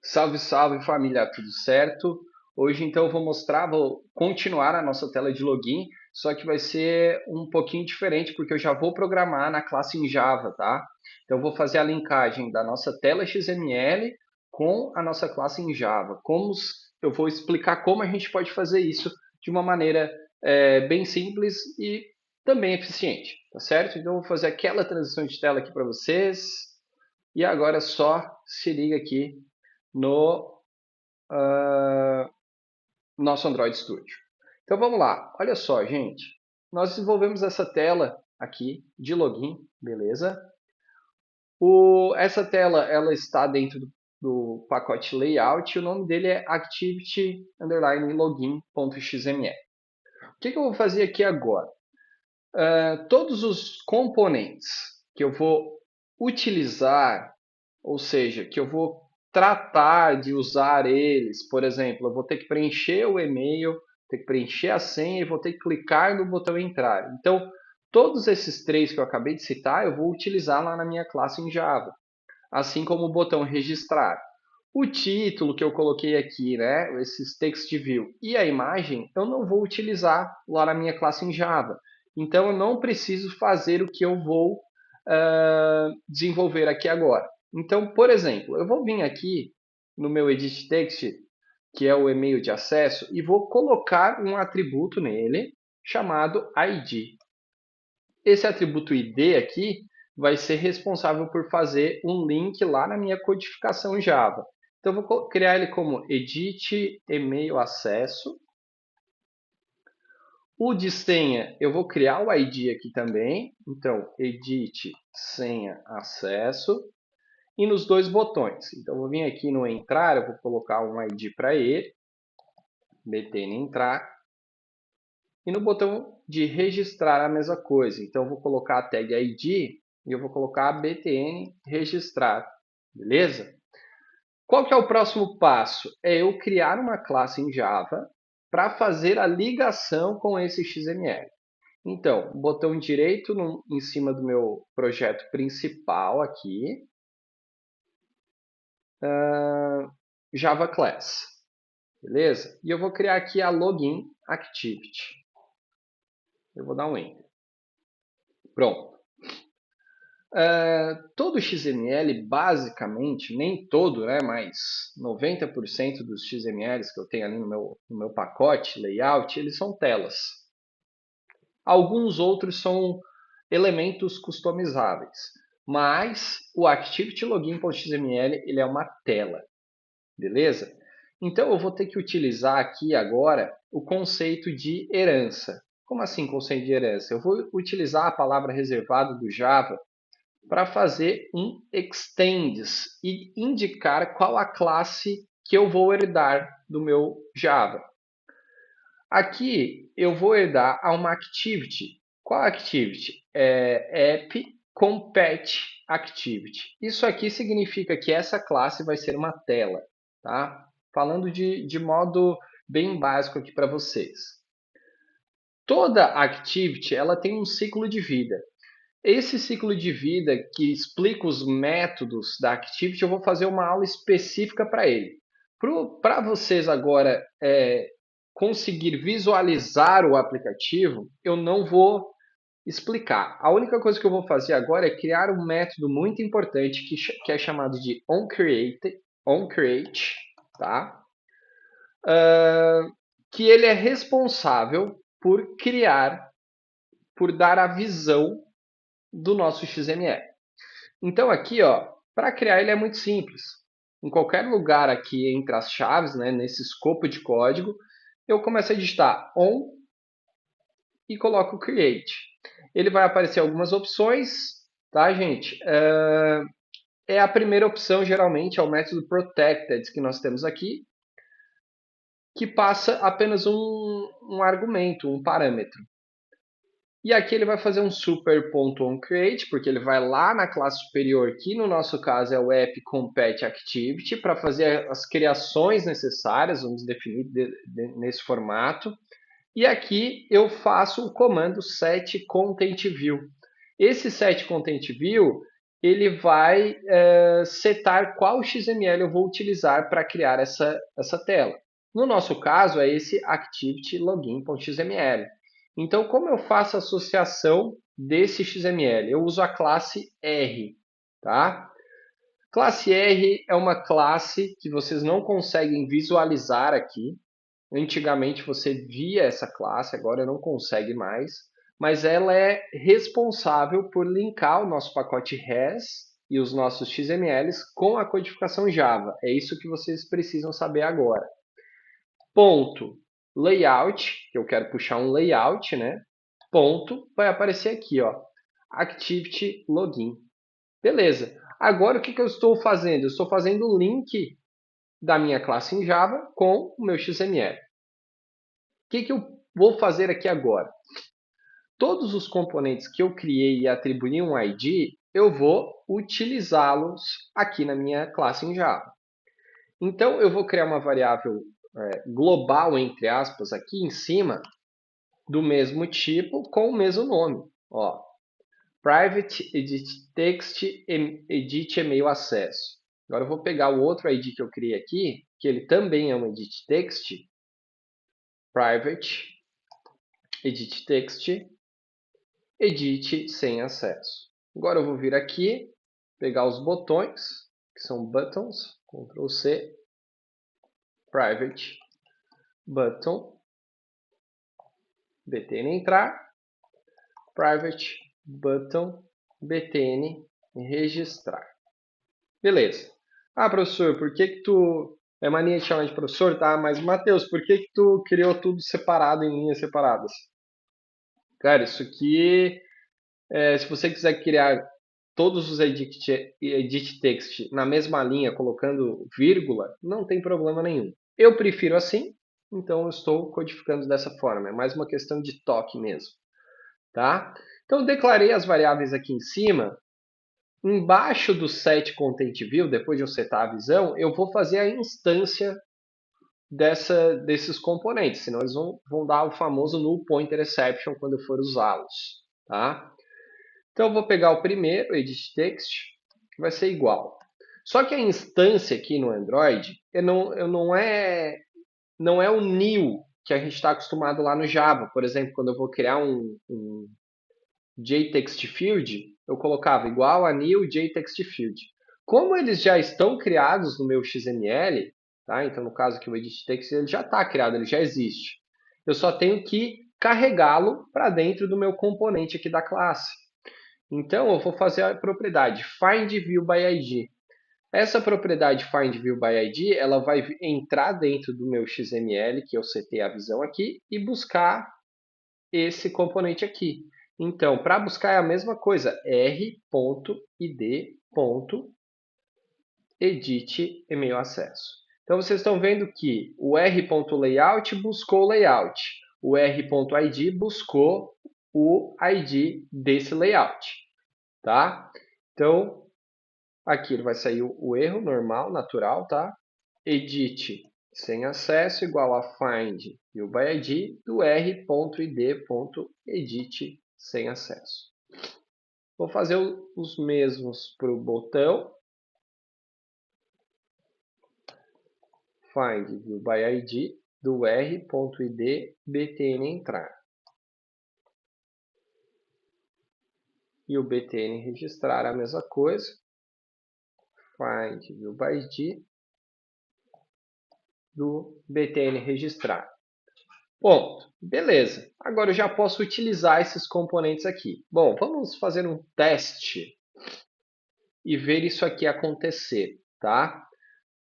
Salve, salve família, tudo certo? Hoje então eu vou mostrar, vou continuar a nossa tela de login, só que vai ser um pouquinho diferente porque eu já vou programar na classe em Java, tá? Então eu vou fazer a linkagem da nossa tela XML com a nossa classe em Java. Eu vou explicar como a gente pode fazer isso de uma maneira bem simples e também eficiente, tá certo? Então eu vou fazer aquela transição de tela aqui para vocês e agora só se liga aqui no nosso Android Studio. Então vamos lá, olha só, gente. Nós desenvolvemos essa tela aqui de login, beleza? Essa tela ela está dentro do pacote layout e o nome dele é activity_login.xml. O que eu vou fazer aqui agora? Todos os componentes que eu vou utilizar, ou seja, que eu vou tratar de usar eles, por exemplo, eu vou ter que preencher o e-mail, ter que preencher a senha e vou ter que clicar no botão entrar. Então, todos esses três que eu acabei de citar, eu vou utilizar lá na minha classe em Java, assim como o botão registrar. O título que eu coloquei aqui, né, esses text view e a imagem, eu não vou utilizar lá na minha classe em Java. Então, eu não preciso fazer o que eu vou desenvolver aqui agora. Então, por exemplo, eu vou vir aqui no meu edit text, que é o e-mail de acesso, e vou colocar um atributo nele chamado ID. Esse atributo ID aqui vai ser responsável por fazer um link lá na minha codificação Java. Então, eu vou criar ele como edit e-mail acesso. O de senha, eu vou criar o ID aqui também. Então, edit senha acesso. E nos dois botões. Então, eu vou vir aqui no entrar, eu vou colocar um ID para ele, btn entrar. E no botão de registrar a mesma coisa. Então, eu vou colocar a tag ID e eu vou colocar btn registrar. Beleza? Qual que é o próximo passo? É eu criar uma classe em Java para fazer a ligação com esse XML. Então, botão direito em cima do meu projeto principal aqui, Java Class. Beleza? E eu vou criar aqui a Login Activity. Eu vou dar um Enter. Pronto. Todo XML, basicamente, nem todo, né, mas 90% dos XMLs que eu tenho ali no meu pacote, layout, eles são telas. Alguns outros são elementos customizáveis, mas o ActivityLogin.xml ele é uma tela, beleza? Então eu vou ter que utilizar aqui agora o conceito de herança. Como assim conceito de herança? Eu vou utilizar a palavra reservada do Java para fazer um extends e indicar qual a classe que eu vou herdar do meu Java. Aqui eu vou herdar a uma activity. Qual activity? App com pet activity. Isso aqui significa que essa classe vai ser uma tela, tá? Falando de modo bem básico aqui para vocês. Toda activity ela tem um ciclo de vida. Esse ciclo de vida que explica os métodos da Activity, eu vou fazer uma aula específica para ele. Para vocês agora conseguir visualizar o aplicativo, eu não vou explicar. A única coisa que eu vou fazer agora é criar um método muito importante que é chamado de onCreate, tá? Que ele é responsável por criar, por dar a visão do nosso XML. Então aqui, ó, para criar ele é muito simples. Em qualquer lugar aqui entre as chaves, né, nesse escopo de código, eu começo a digitar on e coloco create. Ele vai aparecer algumas opções, tá, gente? É a primeira opção, geralmente, é o método protected que nós temos aqui, que passa apenas um argumento, um parâmetro. E aqui ele vai fazer um super.onCreate, porque ele vai lá na classe superior, que no nosso caso é o app.compatActivity, para fazer as criações necessárias, vamos definir nesse formato. E aqui eu faço o comando setContentView. Esse setContentView ele vai setar qual XML eu vou utilizar para criar essa tela. No nosso caso, é esse activity_login.xml. Então, como eu faço a associação desse XML? Eu uso a classe R, tá? Classe R é uma classe que vocês não conseguem visualizar aqui. Antigamente você via essa classe, agora não consegue mais, mas ela é responsável por linkar o nosso pacote res e os nossos XMLs com a codificação Java. É isso que vocês precisam saber agora. Ponto layout, que eu quero puxar um layout, né? Ponto, vai aparecer aqui, ó, activity login. Beleza. Agora o que eu estou fazendo? Eu estou fazendo o link da minha classe em Java com o meu XML. O que eu vou fazer aqui agora? Todos os componentes que eu criei e atribuí um ID, eu vou utilizá-los aqui na minha classe em Java. Então, eu vou criar uma variável global, entre aspas, aqui em cima, do mesmo tipo, com o mesmo nome. Ó, private edit text edit email acesso. Agora eu vou pegar o outro ID que eu criei aqui, que ele também é um edit text, private edit text edit sem acesso. Agora eu vou vir aqui, pegar os botões, que são buttons, Ctrl C, private button, btn entrar, private button, btn registrar. Beleza. Ah, professor, por que tu... É mania de chamar de professor, tá? Mas, Matheus, por que tu criou tudo separado em linhas separadas? Cara, isso aqui, se você quiser criar todos os edit text na mesma linha, colocando vírgula, não tem problema nenhum. Eu prefiro assim, então eu estou codificando dessa forma. É mais uma questão de toque mesmo. Tá? Então, eu declarei as variáveis aqui em cima. Embaixo do setContentView, depois de eu setar a visão, eu vou fazer a instância desses componentes, senão eles vão dar o famoso null pointer exception quando eu for usá-los. Tá? Então, eu vou pegar o primeiro, edit text, que vai ser igual. Só que a instância aqui no Android não é o new que a gente está acostumado lá no Java. Por exemplo, quando eu vou criar um JTextField, eu colocava igual a new JTextField. Como eles já estão criados no meu XML, tá? Então no caso aqui o edit text ele já está criado, ele já existe. Eu só tenho que carregá-lo para dentro do meu componente aqui da classe. Então eu vou fazer a propriedade findViewById. Essa propriedade findViewById, ela vai entrar dentro do meu XML, que eu setei a visão aqui, e buscar esse componente aqui. Então, para buscar é a mesma coisa, r.id.edit email acesso. Então, vocês estão vendo que o r.layout buscou o layout, o r.id buscou o ID desse layout. Tá? Então, aqui ele vai sair o erro normal, natural, tá? Edit sem acesso igual a find viewById do r.id.edit sem acesso. Vou fazer os mesmos para o botão. Find viewById do r.id btn entrar. E o btn registrar a mesma coisa. Find viewById do btn registrar. Ponto. Beleza. Agora eu já posso utilizar esses componentes aqui. Bom, vamos fazer um teste e ver isso aqui acontecer, tá?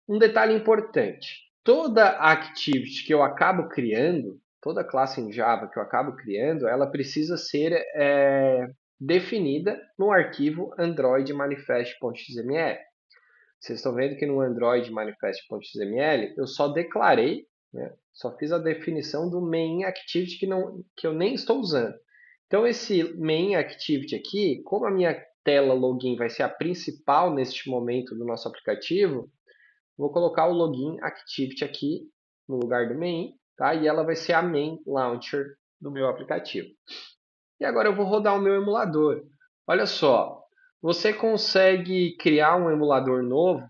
Um detalhe importante. Toda activity que eu acabo criando, toda classe em Java que eu acabo criando, ela precisa ser definida no arquivo android manifest.xml. Vocês estão vendo que no Android manifest.xml eu só declarei, né, só fiz a definição do main activity que eu nem estou usando. Então esse main activity aqui, como a minha tela login vai ser a principal neste momento do nosso aplicativo, vou colocar o login activity aqui no lugar do main, tá? E ela vai ser a main launcher do meu aplicativo. E agora eu vou rodar o meu emulador. Olha só, Você consegue criar um emulador novo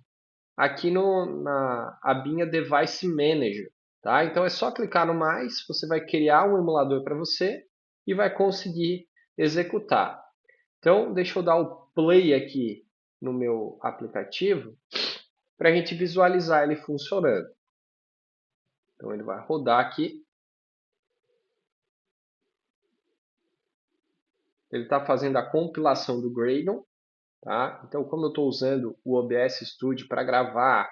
aqui na abinha Device Manager, tá? Então é só clicar no mais, você vai criar um emulador para você e vai conseguir executar. Então, deixa eu dar o play aqui no meu aplicativo para a gente visualizar ele funcionando. Então, ele vai rodar aqui. Ele está fazendo a compilação do Gradle. Tá? Então, como eu estou usando o OBS Studio para gravar,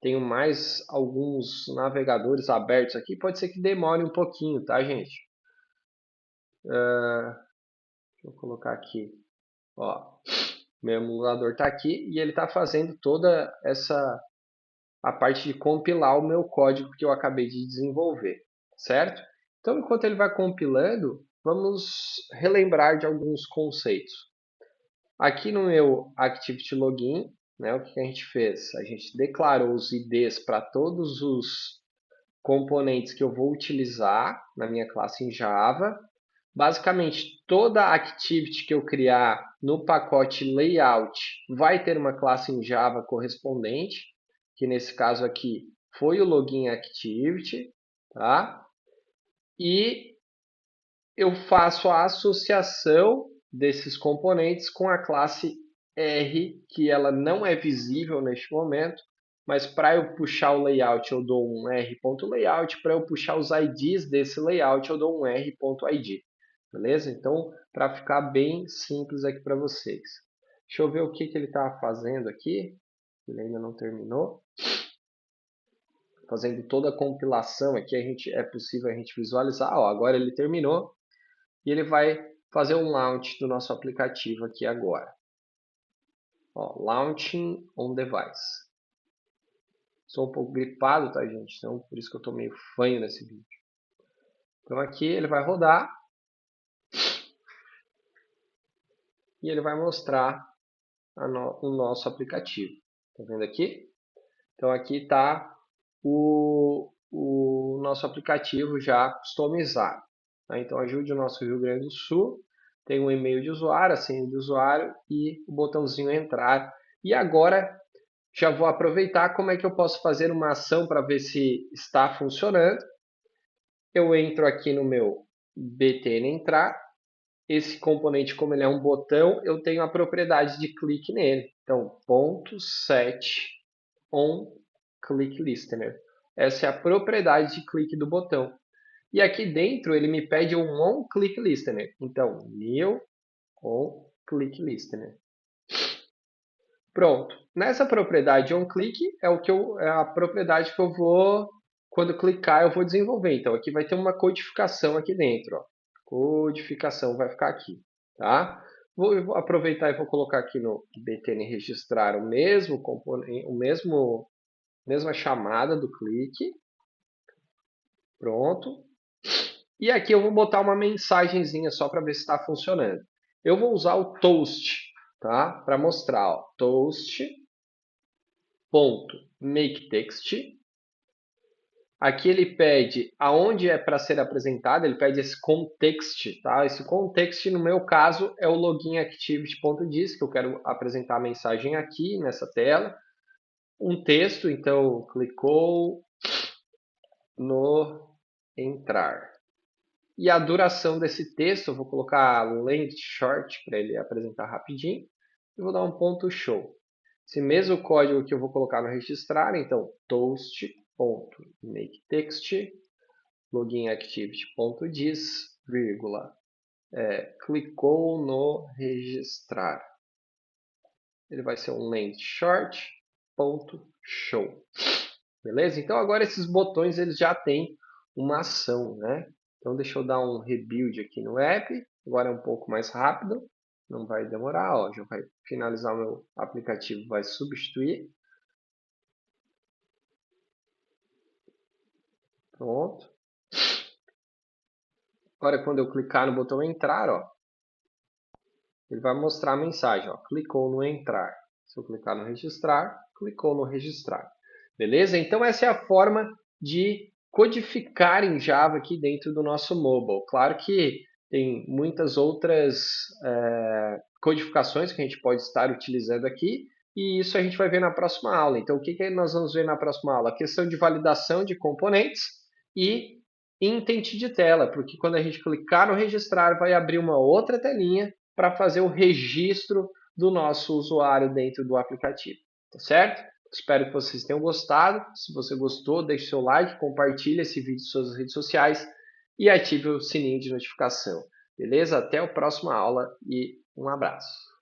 tenho mais alguns navegadores abertos aqui, pode ser que demore um pouquinho, tá, gente? Deixa eu colocar aqui. Ó, meu emulador está aqui e ele está fazendo toda a parte de compilar o meu código que eu acabei de desenvolver, certo? Então, enquanto ele vai compilando, vamos relembrar de alguns conceitos. Aqui no meu Activity Login, né, o que a gente fez? A gente declarou os IDs para todos os componentes que eu vou utilizar na minha classe em Java. Basicamente, toda activity que eu criar no pacote layout vai ter uma classe em Java correspondente, que nesse caso aqui foi o login activity, tá? E eu faço a associação desses componentes com a classe R, que ela não é visível neste momento, mas para eu puxar o layout eu dou um r.layout, para eu puxar os IDs desse layout eu dou um r.id. Beleza? Então, para ficar bem simples aqui para vocês. Deixa eu ver o que ele está fazendo aqui. Ele ainda não terminou. Fazendo toda a compilação aqui, é possível a gente visualizar. Ó, agora ele terminou. E ele vai fazer um launch do nosso aplicativo aqui agora. Ó, Launching on Device. Sou um pouco gripado, tá, gente? Então, por isso que eu estou meio fanho nesse vídeo. Então, aqui ele vai rodar. E ele vai mostrar o nosso aplicativo. Tá vendo aqui? Então, aqui está o nosso aplicativo já customizado. Tá? Então, ajude o nosso Rio Grande do Sul. Tem um e-mail de usuário, a senha de usuário e o botãozinho entrar. E agora, já vou aproveitar como é que eu posso fazer uma ação para ver se está funcionando. Eu entro aqui no meu btn entrar. Esse componente, como ele é um botão, eu tenho a propriedade de clique nele. Então, ponto set on click listener. Essa é a propriedade de clique do botão. E aqui dentro ele me pede um on click listener. Então, new on click listener. Pronto. Nessa propriedade onClick é a propriedade que eu vou, quando clicar, eu vou desenvolver. Então, aqui vai ter uma codificação aqui dentro. Ó. Codificação vai ficar aqui. Tá? Eu vou aproveitar e vou colocar aqui no btn registrar o mesmo componente, mesma chamada do clique. Pronto. E aqui eu vou botar uma mensagenzinha só para ver se está funcionando. Eu vou usar o toast, tá? Para mostrar, ó, toast.makeText. Aqui ele pede aonde é para ser apresentado, ele pede esse context, tá? Esse context, no meu caso, é o login activity.dis, que eu quero apresentar a mensagem aqui nessa tela. Um texto, então, clicou no entrar. E a duração desse texto, eu vou colocar length short para ele apresentar rapidinho. E vou dar um ponto show. Esse mesmo código que eu vou colocar no registrar, então toast.makeText loginActivity.dis, vírgula, clicou no registrar. Ele vai ser um length short, ponto show. Beleza? Então agora esses botões eles já têm uma ação, né? Então deixa eu dar um rebuild aqui no app. Agora é um pouco mais rápido. Não vai demorar, ó, já vai finalizar o meu aplicativo, vai substituir. Pronto. Agora quando eu clicar no botão entrar, ó, ele vai mostrar a mensagem, ó, clicou no entrar. Se eu clicar no registrar, clicou no registrar. Beleza? Então essa é a forma de codificar em Java aqui dentro do nosso mobile. Claro que tem muitas outras codificações que a gente pode estar utilizando aqui, e isso a gente vai ver na próxima aula. Então, o que nós vamos ver na próxima aula? A questão de validação de componentes e intent de tela, porque quando a gente clicar no registrar, vai abrir uma outra telinha para fazer o registro do nosso usuário dentro do aplicativo, tá certo? Espero que vocês tenham gostado. Se você gostou, deixe seu like, compartilhe esse vídeo em suas redes sociais e ative o sininho de notificação. Beleza? Até a próxima aula e um abraço.